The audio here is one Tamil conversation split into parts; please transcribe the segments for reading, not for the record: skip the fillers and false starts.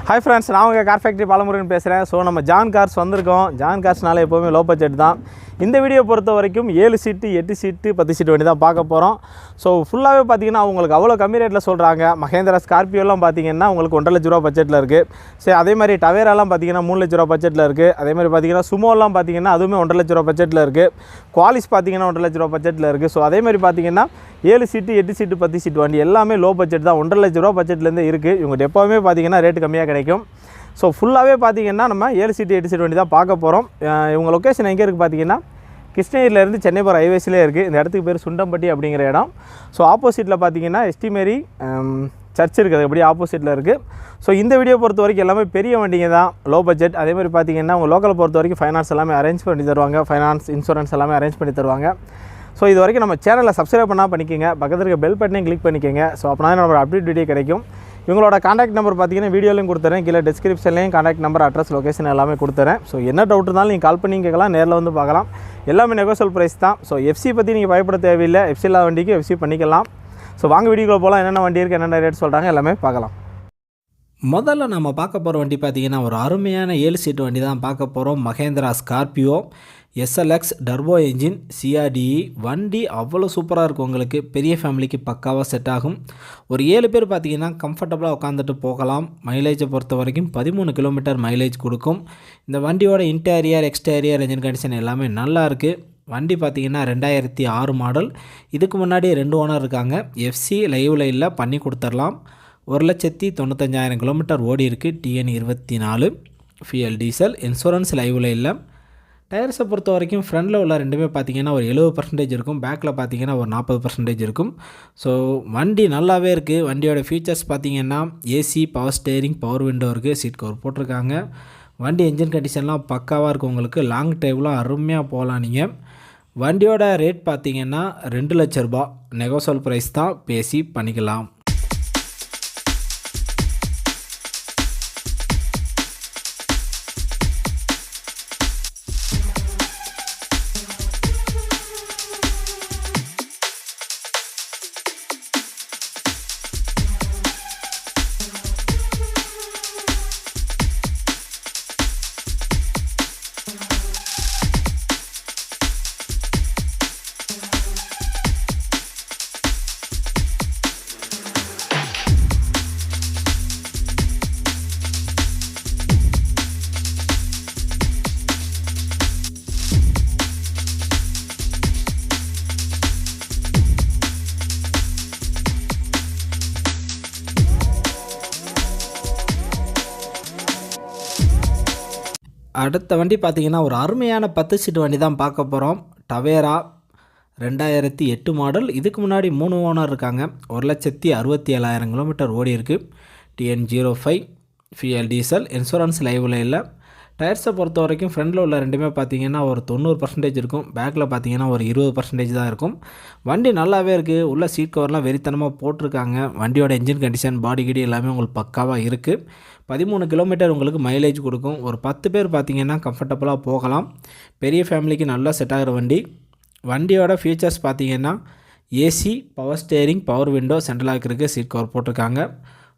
ஹாய் ஃப்ரெண்ட்ஸ், நான் உங்கள் கார் ஃபேக்ட்ரி பாலமுருகன் பேசுகிறேன். ஸோ நம்ம ஜான் கார்ஸ் வந்திருக்கோம். ஜான் கார்ஸ்னால எப்போவுமே லோ பட்ஜெட் தான். இந்த வீடியோ பொறுத்த வரைக்கும் 7 சீட்டு 8 சீட்டு 10 சீட்டு வண்டி தான் பார்க்க போகிறோம். ஸோ ஃபுல்லாகவே பார்த்தீங்கன்னா உங்களுக்கு அவ்வளோ கம்மி ரேட்டில் சொல்கிறாங்க. மஹேந்திரா ஸ்கார்பியோலாம் பார்த்தீங்கன்னா உங்களுக்கு 1,50,000 ரூபா பட்ஜெட்டில் இருக்குது. சரி, அதே மாதிரி டவேராலாம் பார்த்தீங்கன்னா 3,00,000 ரூபா பட்ஜெட்டில் இருக்குது. அதே மாதிரி பார்த்தீங்கன்னா சுமோலாம் பார்த்தீங்கன்னா அதுவுமே 1,50,000 ரூபா பட்ஜெட்டில் இருக்குது. குவாலிஸ் பார்த்தீங்கன்னா 1,50,000 ரூபா பட்ஜெட்டில் இருக்குது. ஸோ அதே மாதிரி பார்த்தீங்கன்னா 7 சீட்டு 8 சீட்டு 10 சீட்டு வண்டி எல்லாமே லோ பட்ஜெட் தான். 1,50,000 ரூபா பட்ஜெட்லேருந்து இருக்குது. இவங்கள்ட்ட எப்போவுமே பார்த்தீங்கன்னா ரேட்டு கம்மியாக கிடைக்கும். ஸோ ஃபுல்லாகவே பார்த்தீங்கன்னா நம்ம 7 சீட்டு 8 சீட்டு வண்டி தான் பார்க்க போகிறோம். இவங்க லொக்கேஷன் எங்கே இருக்குது பார்த்தீங்கன்னா கிருஷ்ணகிரியிலேருந்து சென்னை போகிற ஹைவேஸ்லேயே இருக்குது. இந்த இடத்துக்கு பேர் சுண்டம்பட்டி அப்படிங்கிற இடம். ஸோ ஆப்போசிட்டில் பார்த்தீங்கன்னா எஸ்டி மேரி சர்ச் இருக்குது, எப்படி ஆப்போசிட்டில் இருக்குது. ஸோ இந்த வீடியோ பொறுத்த வரைக்கும் எல்லாமே பெரிய வண்டிங்க தான், லோ பட்ஜெட். அதே மாதிரி பார்த்தீங்கன்னா உங்கள் லோக்கலை பொறுத்த வரைக்கும் ஃபைனான்ஸ் எல்லாமே அரேஞ்ச் பண்ணி தருவாங்க. ஃபைனான்ஸ் இன்சூரன்ஸ் எல்லாமே அரேஞ்ச் பண்ணி தருவாங்க. ஸோ இது வரைக்கும் நம்ம சேனலை சப்ஸ்கிரைப் பண்ணால் பண்ணிக்கோங்க. பக்கத்தில் இருக்க பெல் பட்டனையும் கிளிக் பண்ணிக்கோங்க. ஸோ அப்படின்னா நம்மளோட அப்டேட் வீடியோ கிடைக்கும். இவங்களோட காண்டாக்ட் நம்பர் பார்த்தீங்கன்னா வீடியோலையும் கொடுத்துறேன், கீழே டிஸ்கிரிப்ஷன்லையும் காண்டாக்ட் நம்பர், அட்ரஸ், லொக்கேஷன் எல்லாமே கொடுத்துறேன். ஸோ என்ன டவுட் இருந்தாலும் நீங்கள் கால் பண்ணி கேட்கலாம், நேரில் வந்து பார்க்கலாம். எல்லாமே நெகோசியல் ப்ரைஸ் தான். ஸோ எஃப்சி பற்றி நீங்கள் பயப்பட தேவையில்லை. எஃப்சி இல்லாத வண்டிக்கு எஃப்சி பண்ணிக்கலாம். ஸோ வாங்க வீடியோக்குள்ள போகலாம். என்னென்ன வண்டி இருக்குது, என்னென்ன ரேட் சொல்கிறாங்க எல்லாமே பார்க்கலாம். முதல்ல நம்ம பார்க்க போகிற வண்டி பார்த்திங்கன்னா ஒரு அருமையான 7 சீட்டு வண்டி தான் பார்க்க போகிறோம். Mahindra Scorpio SLX turbo engine CRDe வண்டி அவ்வளோ சூப்பராக இருக்கும். உங்களுக்கு பெரிய ஃபேமிலிக்கு பக்காவாக செட் ஆகும். ஒரு 7 பேர் பார்த்திங்கன்னா கம்ஃபர்டபுளாக உட்காந்துட்டு போகலாம். மைலேஜை பொறுத்த வரைக்கும் 13 கிலோமீட்டர் மைலேஜ் கொடுக்கும். இந்த வண்டியோட இன்டீரியர் எக்ஸ்டீரியர் என்ஜின் கண்டிஷன் எல்லாமே நல்லா இருக்குது. வண்டி பார்த்திங்கன்னா 2006 மாடல். இதுக்கு முன்னாடி 2 ஓனர் இருக்காங்க. எஃப்சி லைவில் இல்லை, பண்ணி கொடுத்துடலாம். 1,95,000 கிலோமீட்டர் ஓடி இருக்குது. TN 24 ஃபியல் diesel. இன்சூரன்ஸ் லைவில் இல்லை. டயர்ஸை பொறுத்த வரைக்கும் ஃப்ரண்டில் உள்ள ரெண்டுமே பார்த்திங்கன்னா ஒரு 70% இருக்கும். பேக்கில் பார்த்திங்கன்னா ஒரு 40% இருக்கும். ஸோ வண்டி நல்லாவே இருக்குது. வண்டியோட ஃபீச்சர்ஸ் பார்த்திங்கன்னா AC, power steering, power window இருக்குது, சீட் கவர் போட்டிருக்காங்க. வண்டி என்ஜின் கண்டிஷன்லாம் பக்காவாக இருக்கும். உங்களுக்கு லாங் டிரைவ்லாம் அருமையாக போகலாம். நீங்கள் வண்டியோட ரேட் பார்த்திங்கன்னா 2,00,000 ரூபா நெகோசியல் ப்ரைஸ் தான், பேசி பண்ணிக்கலாம். அடுத்த வண்டி பார்த்திங்கன்னா ஒரு அருமையான 10 சீட்டு வண்டி தான் பார்க்க போகிறோம். Tavera 2008 model. இதுக்கு முன்னாடி 3 ஓனர் இருக்காங்க. 1,67,000 கிலோமீட்டர் ஓடி இருக்குது. TN 05 ஃபியல் diesel. இன்சூரன்ஸ் லைவில் இல்லை. டயர்ஸை பொறுத்த வரைக்கும் ஃப்ரண்டில் உள்ள ரெண்டுமே பார்த்திங்கன்னா ஒரு 90% இருக்கும். பேக்கில் பார்த்திங்கன்னா ஒரு 20% தான் இருக்கும். வண்டி நல்லாவே இருக்குது. உள்ள சீட் கவர்லாம் வெறித்தனமாக போட்டிருக்காங்க. வண்டியோட என்ஜின் கண்டிஷன், பாடி கிடி எல்லாமே உங்களுக்கு பக்காவாக இருக்குது. 13 கிலோமீட்டர் உங்களுக்கு மைலேஜ் கொடுக்கும். ஒரு 10 பேர் பார்த்திங்கன்னா கம்ஃபர்டபுளாக போகலாம். பெரிய ஃபேமிலிக்கு நல்லா செட் ஆகிற வண்டி. வண்டியோட ஃபீச்சர்ஸ் பார்த்திங்கன்னா AC, power steering, power window, central lock இருக்குது, சீட் கவர் போட்டிருக்காங்க.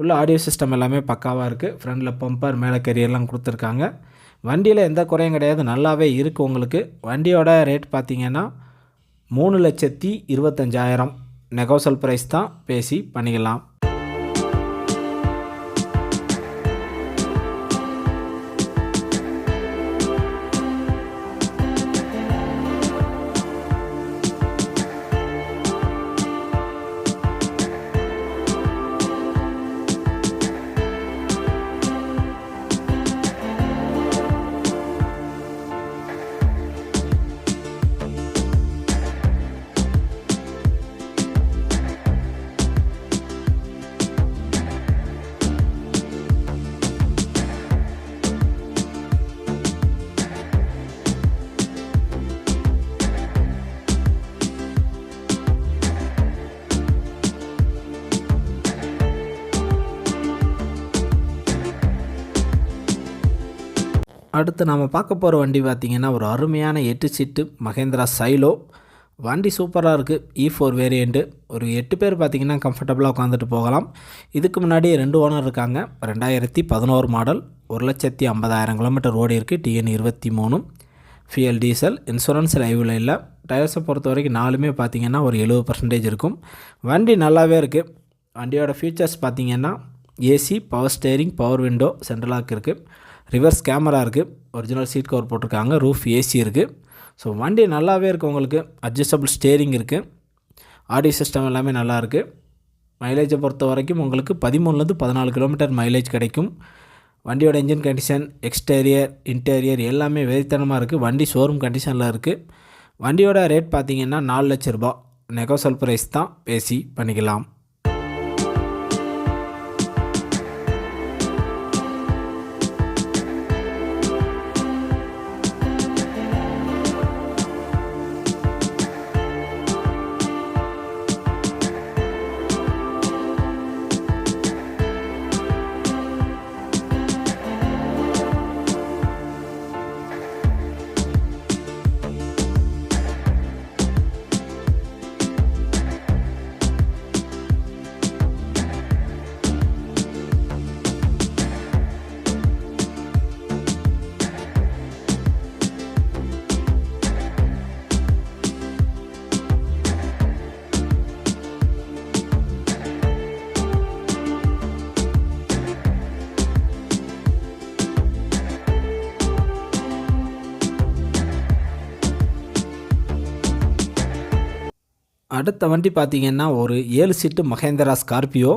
உள்ள ஆடியோ சிஸ்டம் எல்லாமே பக்காவாக இருக்குது. ஃப்ரண்டில் பம்பர், மேலே கெரியர்லாம் கொடுத்துருக்காங்க. வண்டியில் எந்த குறையும் கிடையாது, நல்லாவே இருக்குது உங்களுக்கு. வண்டியோட ரேட் பார்த்திங்கன்னா 3,25,000 நெகோசியல் ப்ரைஸ் தான், பேசி பண்ணிக்கலாம். அடுத்து நாம் பார்க்க போகிற வண்டி பார்த்திங்கன்னா ஒரு அருமையான 8 சீட்டு மஹேந்திரா சைலோ. வண்டி சூப்பராக இருக்குது. E4 variant. ஒரு 8 பேர் பார்த்திங்கன்னா கம்ஃபர்டபுளாக உட்காந்துட்டு போகலாம். இதுக்கு முன்னாடி 2 ஓனர் இருக்காங்க. 2011 மாடல், 1,50,000 கிலோமீட்டர் ஓடி இருக்குது. TN 23 ஃபியல் diesel. இன்சூரன்ஸ் லைவில் இல்லை. டயர்ஸை பொறுத்த வரைக்கும் 4மே பார்த்திங்கன்னா ஒரு 70% இருக்கும். வண்டி நல்லாவே இருக்குது. வண்டியோட ஃபீச்சர்ஸ் பார்த்திங்கன்னா AC, power steering, power window, central lock இருக்குது. ரிவர்ஸ் கேமரா இருக்குது. ஒரிஜினல் சீட் கவர் போட்டிருக்காங்க. ரூஃப் ஏசி இருக்குது. ஸோ வண்டி நல்லாவே இருக்குது. உங்களுக்கு அட்ஜஸ்டபிள் ஸ்டேரிங் இருக்குது. ஆடியோ சிஸ்டம் எல்லாமே நல்லா இருக்குது. மைலேஜை பொறுத்த வரைக்கும் உங்களுக்கு 13லேருந்து 14 கிலோமீட்டர் மைலேஜ் கிடைக்கும். வண்டியோட இன்ஜின் கண்டிஷன், எக்ஸ்டீரியர், இன்டீரியர் எல்லாமே வெறித்தனமாக இருக்குது. வண்டி ஷோரூம் கண்டிஷனில் இருக்குது. வண்டியோட ரேட் பார்த்திங்கன்னா 4 லட்ச ரூபா. நெகோசல் ப்ரைஸ் தான், பேசி பண்ணிக்கலாம். அடுத்த வண்டி பார்த்திங்கன்னா ஒரு 7 சீட்டு மகேந்திரா ஸ்கார்பியோ.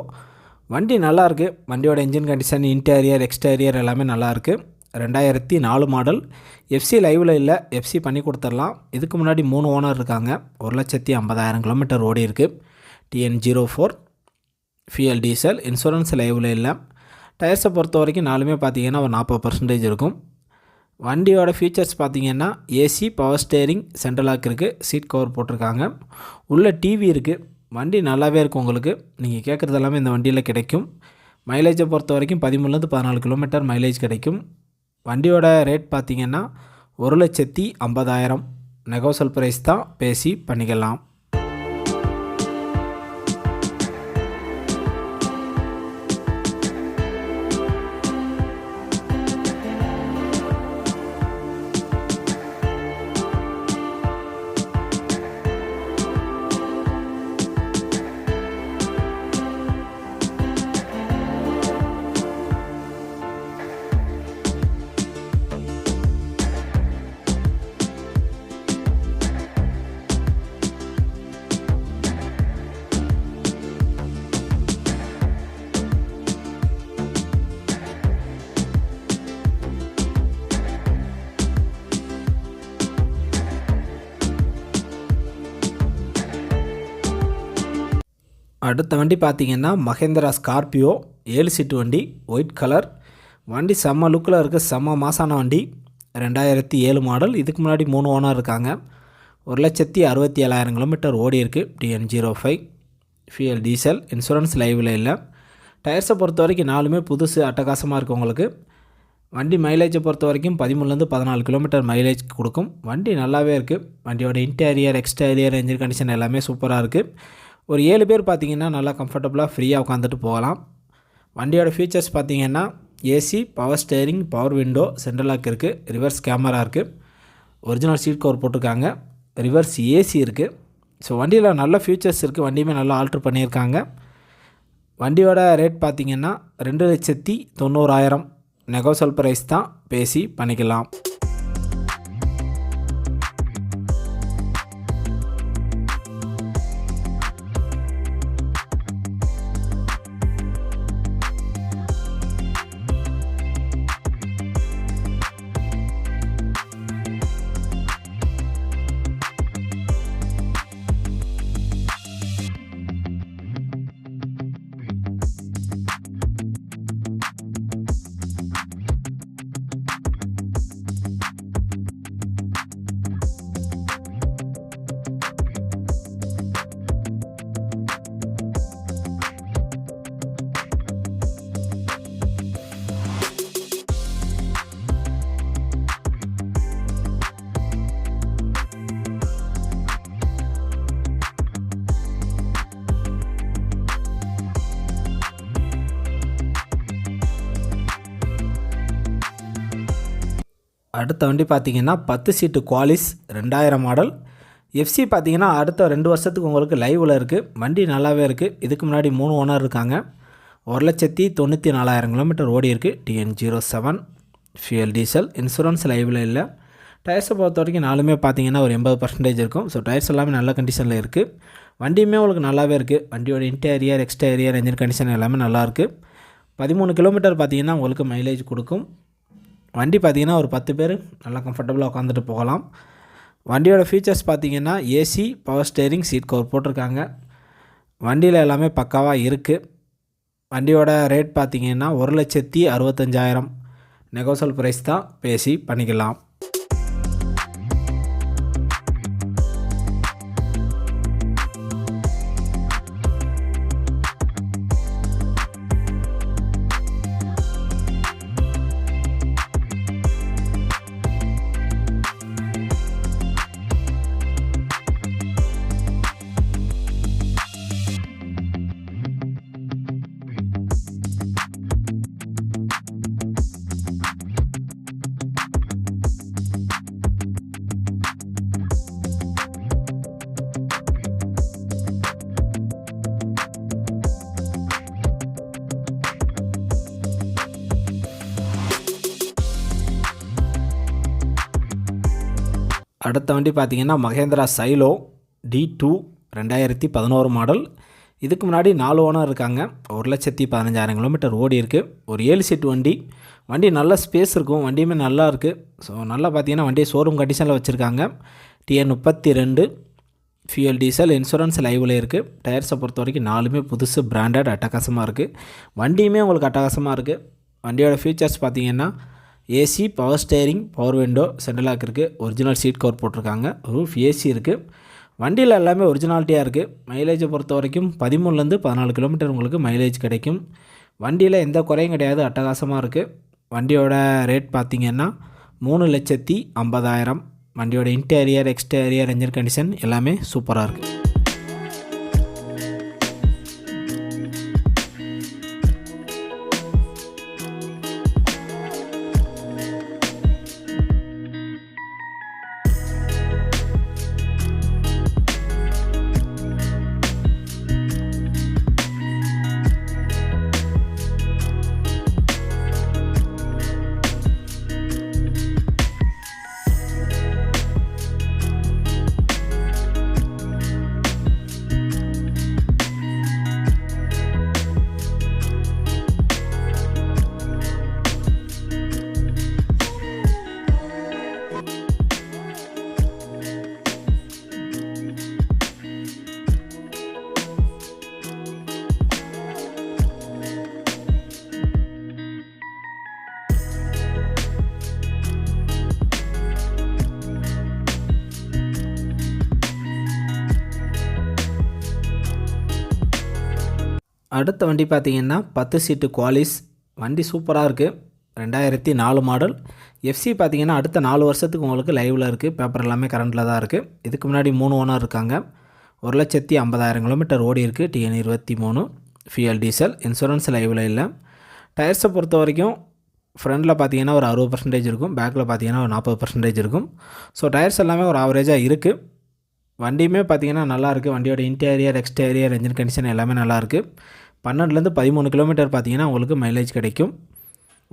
வண்டி நல்லாயிருக்கு. வண்டியோட இன்ஜின் கண்டிஷன், இன்டீரியர், எக்ஸ்டீரியர் எல்லாமே நல்லாயிருக்கு. 2004 மாடல். எஃப்சி லைவில் இல்லை. எஃப்சி பண்ணி கொடுத்துடலாம். இதுக்கு முன்னாடி 3 ஓனர் இருக்காங்க. 1,50,000 கிலோமீட்டர் ஓடி இருக்குது. TN 04 ஃபியல் diesel. இன்சூரன்ஸ் லைவில் இல்லை. டயர்ஸை பொறுத்த வரைக்கும் 4மே பார்த்திங்கன்னா ஒரு 40% இருக்கும். வண்டியோட ஃபீச்சர்ஸ் பார்த்திங்கன்னா AC, power steering, central lock இருக்குது. சீட் கவர் போட்டிருக்காங்க. உள்ள டிவி இருக்குது. வண்டி நல்லாவே இருக்கும். உங்களுக்கு நீங்கள் கேட்குறது எல்லாமே இந்த வண்டியில் கிடைக்கும். மைலேஜை பொறுத்த வரைக்கும் 13லேருந்து 14 கிலோமீட்டர் மைலேஜ் கிடைக்கும். வண்டியோட ரேட் பார்த்திங்கன்னா 1,50,000. நெகோசல் ப்ரைஸ் தான், பேசி பண்ணிக்கலாம். அடுத்த வண்டி பார்த்திங்கன்னா மகேந்திரா ஸ்கார்பியோ 7 சீட்டு வண்டி, ஒயிட் கலர். வண்டி செம்ம லுக்கில் இருக்குது. செம்ம மாசான வண்டி. 2007 மாடல். இதுக்கு முன்னாடி 3 ஓனர் இருக்காங்க. 1,67,000 கிலோமீட்டர் ஓடி இருக்குது. TN 05 ஃபியல் diesel. இன்சூரன்ஸ் லைவில் இல்லை. டயர்ஸை பொறுத்த வரைக்கும் 4மே புதுசு, அட்டகாசமாக இருக்குது. உங்களுக்கு வண்டி மைலேஜை பொறுத்த வரைக்கும் 13லேருந்து 14 கிலோமீட்டர் மைலேஜ் கொடுக்கும். வண்டி நல்லாவே இருக்குது. வண்டியோட இன்டீரியர், எக்ஸ்டீரியர், இன்ஜின் கண்டிஷன் எல்லாமே சூப்பராக இருக்குது. ஒரு 7 பேர் பார்த்திங்கன்னா நல்லா கம்ஃபர்டபுளாக ஃப்ரீயாக உட்காந்துட்டு போகலாம். வண்டியோட ஃபீச்சர்ஸ் பார்த்திங்கன்னா AC, power steering, power window, central lock இருக்குது. ரிவர்ஸ் கேமரா இருக்குது. ஒரிஜினல் சீட் கவர் போட்டிருக்காங்க. ரிவர்ஸ் ஏசி இருக்குது. ஸோ வண்டியில் நல்ல ஃபீச்சர்ஸ் இருக்குது. வண்டியுமே நல்லா ஆல்ட்ரு பண்ணியிருக்காங்க. வண்டியோட ரேட் பார்த்திங்கன்னா 2,90,000. நெகோசல் ப்ரைஸ் தான், பேசி பண்ணிக்கலாம். அடுத்த வண்டி பார்த்திங்கன்னா 10 சீட்டு குவாலிஸ் 2000 மாடல். எஃப்சி பார்த்திங்கன்னா அடுத்த 2 வருஷத்துக்கு உங்களுக்கு லைவில் இருக்குது. வண்டி நல்லாவே இருக்குது. இதுக்கு முன்னாடி 3 ஓனர் இருக்காங்க. 1,94,000 கிலோமீட்டர் ஓடி இருக்குது. TN07 fuel diesel. இன்சூரன்ஸ் லைவில் இல்லை. டயர்ஸை பொறுத்த வரைக்கும் நாலுமே பார்த்திங்கன்னா ஒரு 80% இருக்கும். ஸோ டயர்ஸ் எல்லாமே நல்ல கண்டிஷனில் இருக்குது. வண்டியுமே உங்களுக்கு நல்லாவே இருக்குது. வண்டியோட இன்டீரியர் எக்ஸ்டீரியர் என்ஜின் கண்டிஷன் எல்லாமே நல்லாயிருக்கு. 13 கிலோமீட்டர் பார்த்திங்கன்னா உங்களுக்கு மைலேஜ் கொடுக்கும். வண்டி பார்த்திங்கன்னா ஒரு 10 பேர் நல்லா கம்ஃபர்டபுளாக உட்காந்துட்டு போகலாம். வண்டியோட ஃபீச்சர்ஸ் பார்த்திங்கன்னா AC, power steering, seat cover போட்டிருக்காங்க. வண்டியில் எல்லாமே பக்காவாக இருக்குது. வண்டியோட ரேட் பார்த்திங்கன்னா 1,65,000 நெகோசியபிள் ப்ரைஸ் தான், பேசி பண்ணிக்கலாம். அடுத்த வண்டி பார்த்திங்கன்னா மகேந்திரா சைலோ D2 2011 மாடல். இதுக்கு முன்னாடி 4 ஓனர் இருக்காங்க. 1,15,000 கிலோமீட்டர் ஓடி இருக்குது. ஒரு 7 சீட் வண்டி. வண்டி நல்ல ஸ்பேஸ் இருக்கும். வண்டியுமே நல்லா இருக்குது. ஸோ நல்லா பார்த்திங்கன்னா வண்டியை ஷோரூம் கண்டிஷனில் வச்சுருக்காங்க. TN32 fuel diesel. இன்சூரன்ஸ் லைவில் இருக்குது. டயர்ஸை பொறுத்த வரைக்கும் நாலுமே புதுசு, பிராண்டட், அட்டகாசமாக இருக்குது. வண்டியுமே உங்களுக்கு அட்டகாசமாக இருக்குது. வண்டியோட ஃபீச்சர்ஸ் பார்த்திங்கன்னா AC, power steering, power window, central lock இருக்குது. ஒரிஜினல் சீட் கவர் போட்டிருக்காங்க. ரூஃப் ஏசி இருக்குது. வண்டியில் எல்லாமே ஒரிஜினாலிட்டியாக இருக்குது. மைலேஜை பொறுத்த வரைக்கும் 13லேருந்து 14 கிலோமீட்டர் உங்களுக்கு மைலேஜ் கிடைக்கும். வண்டியில் எந்த குறையும் கிடையாது. அட்டகாசமாக இருக்குது. வண்டியோட ரேட் பார்த்திங்கன்னா 3,50,000. வண்டியோட இன்டீரியர் எக்ஸ்டீரியர் என்ஜின் கண்டிஷன் எல்லாமே சூப்பராக இருக்குது. அடுத்த வண்டி பார்த்திங்கன்னா 10 சீட்டு குவாலிஸ். வண்டி சூப்பராக இருக்குது. 2004 மாடல். எஃப்சி பார்த்திங்கன்னா அடுத்த 4 வருஷத்துக்கு உங்களுக்கு லைவில் இருக்குது. பேப்பர் எல்லாமே கரண்டில் தான் இருக்குது. இதுக்கு முன்னாடி 3 ஓனர் இருக்காங்க. 1,50,000 கிலோமீட்டர் ஓடி இருக்குது. TN23 fuel diesel. இன்சூரன்ஸ் லைவில் இல்லை. டயர்ஸை பொறுத்த வரைக்கும் ஃப்ரண்டில் பார்த்திங்கன்னா ஒரு 60% இருக்கும். பேக்கில் பார்த்திங்கன்னா ஒரு 40% இருக்கும். ஸோ டயர்ஸ் எல்லாமே ஒரு ஆவரேஜாக இருக்குது. வண்டியுமே பார்த்திங்கன்னா நல்லாயிருக்கு. வண்டியோட இன்டீரியர் எக்ஸ்டீரியர் என்ஜின் கண்டிஷன் எல்லாமே நல்லாயிருக்கு. 12லேருந்து 13 கிலோமீட்டர் பார்த்திங்கன்னா உங்களுக்கு மைலேஜ் கிடைக்கும்.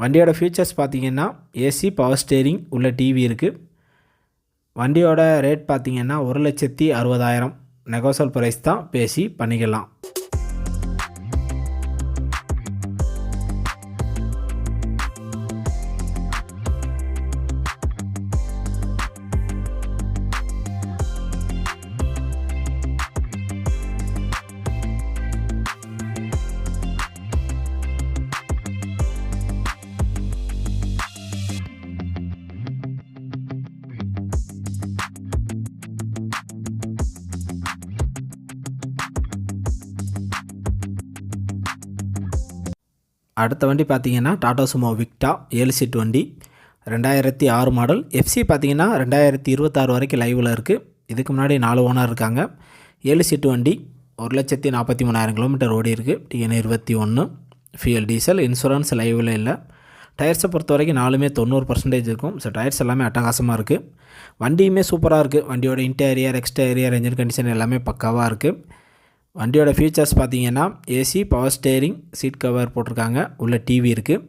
வண்டியோட ஃபீச்சர்ஸ் பார்த்திங்கன்னா ஏசி, பவர் ஸ்டேரிங், உள்ள டிவி இருக்குது. வண்டியோட ரேட் பார்த்திங்கன்னா 1,60,000 நெகோசியபிள் ப்ரைஸ் தான், பேசி பண்ணிக்கலாம். அடுத்த வண்டி பார்த்திங்கன்னா டாடா சுமோ விக்டா 7 சீட் வண்டி. 2006 மாடல். எஃப்சி பார்த்திங்கன்னா 2026 வரைக்கும் லைவில் இருக்குது. இதுக்கு முன்னாடி 4 ஓனர் இருக்காங்க. 7 சீட்டு வண்டி. 1,43,000 கிலோமீட்டர் ஓடி இருக்குது. TN21 fuel diesel. இன்சூரன்ஸ் லைவில் இல்லை. டயர்ஸை பொறுத்த வரைக்கும் 4மே 90% இருக்கும். ஸோ டயர்ஸ் எல்லாமே அட்டகாசமாக இருக்குது. வண்டியுமே சூப்பராக இருக்குது. வண்டியோட இன்டீரியர், எக்ஸ்டீரியர், என்ஜின் கண்டிஷன் எல்லாமே பக்காவாக இருக்குது. வண்டியோட ஃபீச்சர்ஸ் பார்த்தீங்கன்னா AC, power steering, seat cover போட்டிருக்காங்க. உள்ள டிவி இருக்குது.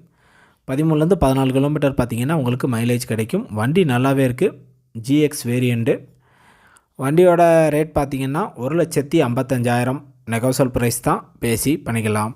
13லேருந்து 14 கிலோமீட்டர் பார்த்தீங்கன்னா உங்களுக்கு மைலேஜ் கிடைக்கும். வண்டி நல்லாவே இருக்குது. GX variant. வண்டியோட ரேட் பார்த்தீங்கன்னா 1,55,000 நெகோசியபிள் ப்ரைஸ் தான், பேசி பண்ணிக்கலாம்.